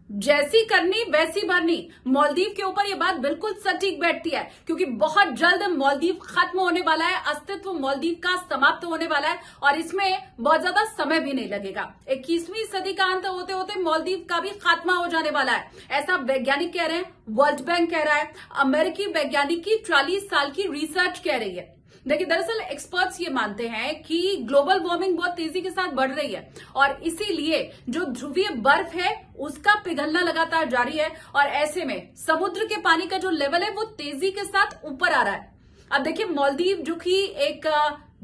जैसी करनी वैसी भरनी। मालदीव के ऊपर ये बात बिल्कुल सटीक बैठती है, क्योंकि बहुत जल्द मालदीव खत्म होने वाला है, अस्तित्व मालदीव का समाप्त होने वाला है और इसमें बहुत ज्यादा समय भी नहीं लगेगा। 21वीं सदी का अंत होते होते मालदीव का भी खात्मा हो जाने वाला है, ऐसा वैज्ञानिक कह रहे हैं, वर्ल्ड बैंक कह रहा है, अमेरिकी वैज्ञानिक की 40 साल की रिसर्च कह रही है। देखिए, दरअसल एक्सपर्ट्स ये मानते हैं कि ग्लोबल वार्मिंग बहुत तेजी के साथ बढ़ रही है और इसीलिए जो ध्रुवीय बर्फ है उसका पिघलना लगातार जारी है और ऐसे में समुद्र के पानी का जो लेवल है वो तेजी के साथ ऊपर आ रहा है। अब देखिए, मालदीव जो कि एक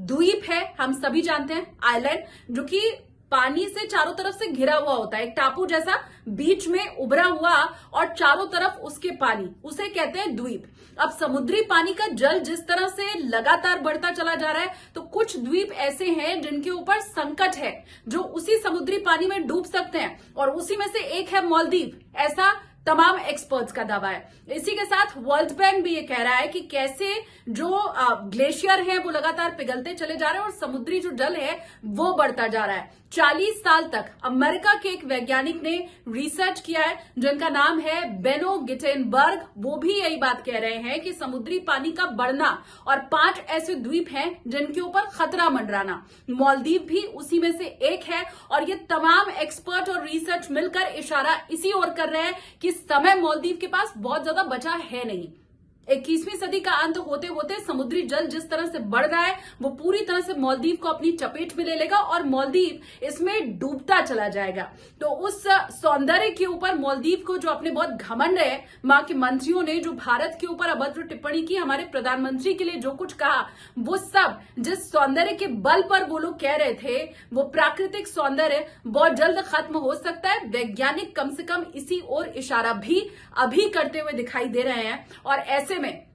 द्वीप है, हम सभी जानते हैं, आइलैंड जो कि पानी से चारों तरफ से घिरा हुआ होता है, एक टापू जैसा बीच में उभरा हुआ और चारों तरफ उसके पानी, उसे कहते हैं द्वीप। अब समुद्री पानी का जल जिस तरह से लगातार बढ़ता चला जा रहा है, तो कुछ द्वीप ऐसे हैं जिनके ऊपर संकट है, जो उसी समुद्री पानी में डूब सकते हैं और उसी में से एक है मालदीव, ऐसा तमाम एक्सपर्ट्स का दावा है। इसी के साथ वर्ल्ड बैंक भी ये कह रहा है कि कैसे जो ग्लेशियर है वो लगातार पिघलते चले जा रहे हैं और समुद्री जो जल है वो बढ़ता जा रहा है। 40 साल तक अमेरिका के एक वैज्ञानिक ने रिसर्च किया है जिनका नाम है बेनो गिटेनबर्ग, वो भी यही बात कह रहे हैं कि समुद्री पानी का बढ़ना और 5 ऐसे द्वीप हैं जिनके ऊपर खतरा मंडराना, मालदीव भी उसी में से एक है। और ये तमाम एक्सपर्ट और रिसर्च मिलकर इशारा इसी ओर कर रहे हैं कि समय मालदीव के पास बहुत ज्यादा बचा है नहीं। 21वीं सदी का अंत होते होते समुद्री जल जिस तरह से बढ़ रहा है वो पूरी तरह से मालदीव को अपनी चपेट में ले लेगा और मालदीव इसमें डूबता चला जाएगा। तो उस सौंदर्य के ऊपर मालदीव को जो अपने बहुत घमंड है, मां के मंत्रियों ने जो भारत के ऊपर अभद्र टिप्पणी की, हमारे प्रधानमंत्री के लिए जो कुछ कहा, वो सब जिस सौंदर्य के बल पर वो लोग कह रहे थे, वो प्राकृतिक सौंदर्य बहुत जल्द खत्म हो सकता है। वैज्ञानिक कम से कम इसी ओर इशारा भी अभी करते हुए दिखाई दे रहे हैं और ऐसे में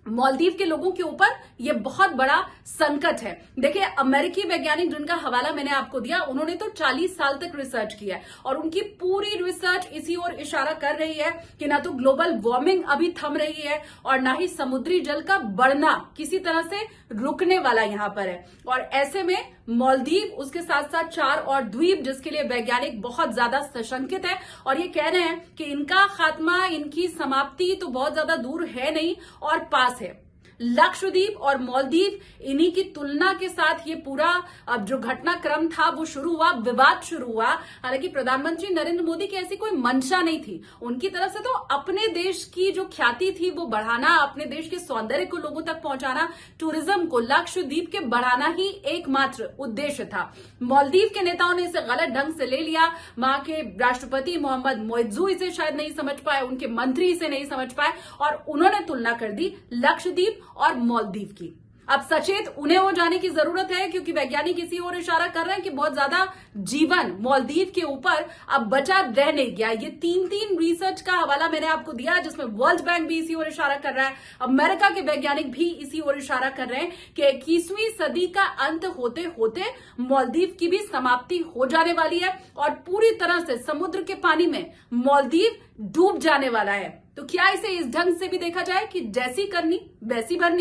मालदीव के लोगों के ऊपर यह बहुत बड़ा संकट है। देखिए, अमेरिकी वैज्ञानिक जिनका हवाला मैंने आपको दिया, उन्होंने तो 40 साल तक रिसर्च किया है और उनकी पूरी रिसर्च इसी ओर इशारा कर रही है कि ना तो ग्लोबल वार्मिंग अभी थम रही है और ना ही समुद्री जल का बढ़ना किसी तरह से रुकने वाला यहां पर है। और ऐसे में मालदीव, उसके साथ साथ 4 और द्वीप जिसके लिए वैज्ञानिक बहुत ज्यादा सशंकित है और ये कह रहे हैं कि इनका खात्मा, इनकी समाप्ति तो बहुत ज्यादा दूर है नहीं और पास है। लक्षद्वीप और मालदीव, इन्हीं की तुलना के साथ ये पूरा अब जो घटनाक्रम था वो शुरू हुआ, विवाद शुरू हुआ। हालांकि प्रधानमंत्री नरेंद्र मोदी की ऐसी कोई मंशा नहीं थी, उनकी तरफ से तो अपने देश की जो ख्याति थी वो बढ़ाना, अपने देश के सौंदर्य को लोगों तक पहुंचाना, टूरिज्म को लक्षद्वीप के बढ़ाना ही एकमात्र उद्देश्य था। मालदीव के नेताओं ने इसे गलत ढंग से ले लिया। वहां के राष्ट्रपति मोहम्मद मोइज्जू इसे शायद नहीं समझ पाए, उनके मंत्री इसे नहीं समझ पाए और उन्होंने तुलना कर दी लक्षद्वीप और मालदीव की। अब सचेत उन्हें हो जाने की जरूरत है, क्योंकि वैज्ञानिक इसी ओर इशारा कर रहे हैं कि बहुत ज्यादा जीवन मालदीव के ऊपर अब बचा रह नहीं गया। ये 3 रिसर्च का हवाला मैंने आपको दिया, जिसमें वर्ल्ड बैंक भी इसी ओर इशारा कर रहा है, अमेरिका के वैज्ञानिक भी इसी ओर इशारा कर रहे हैं कि 21वीं सदी का अंत होते होते मालदीव की भी समाप्ति हो जाने वाली है और पूरी तरह से समुद्र के पानी में मालदीव डूब जाने वाला है। तो क्या इसे इस ढंग से भी देखा जाए कि जैसी करनी वैसी भरनी?